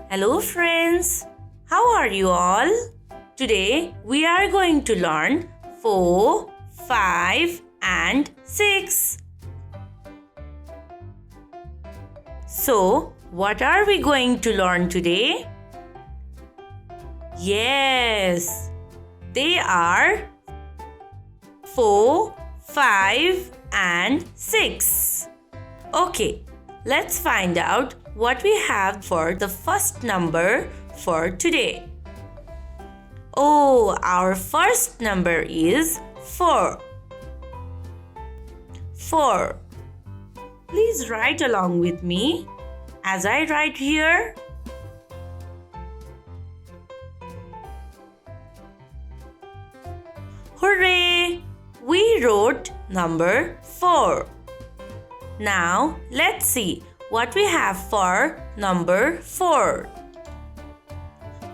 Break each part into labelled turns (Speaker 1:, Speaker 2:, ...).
Speaker 1: Hello friends, how are you all? Today we are going to learn 4, 5 and 6. So, what are we going to learn today? Yes, they are 4, 5 and 6. Okay, let's find out what we have for the first number for today. Oh, our first number is 4. 4. Please write along with me as I write here. Hooray! We wrote number 4. Now, let's see what we have for number 4.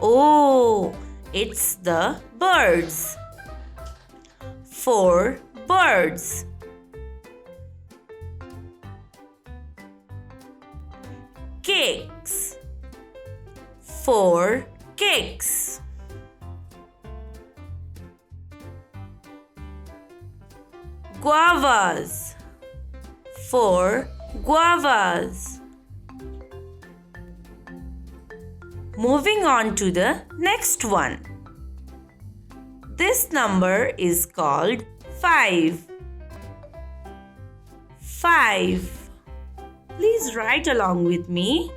Speaker 1: Oh, it's the birds. 4 birds. Cakes. 4 cakes. Guavas. 4 guavas. Moving on to the next one. This number is called 5. 5. Please write along with me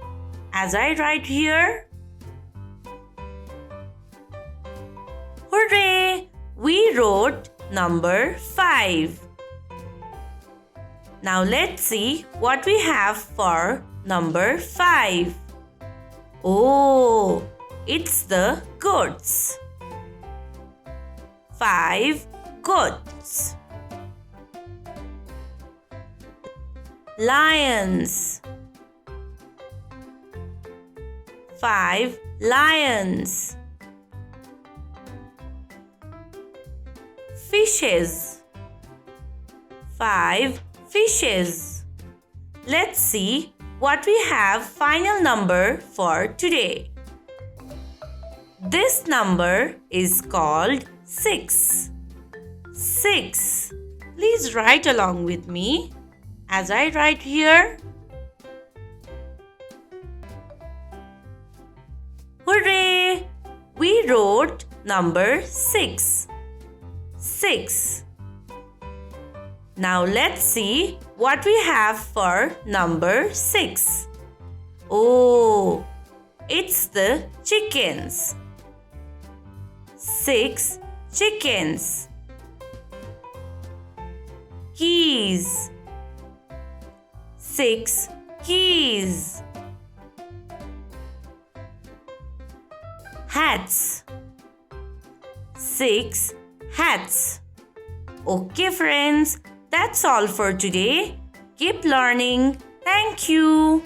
Speaker 1: as I write here. Hooray! We wrote number 5. Now let's see what we have for number 5. Oh, it's the goats. 5 goats. Lions. 5 lions. Fishes. 5 fishes. Let's see what we have final number for today. This number is called 6. 6. Please write along with me as I write here. Hooray! We wrote number 6. 6. Now let's see what we have for number 6. Oh, it's the chickens. 6 chickens. Keys. 6 keys. Hats. 6 hats. Okay friends, that's all for today. Keep learning. Thank you.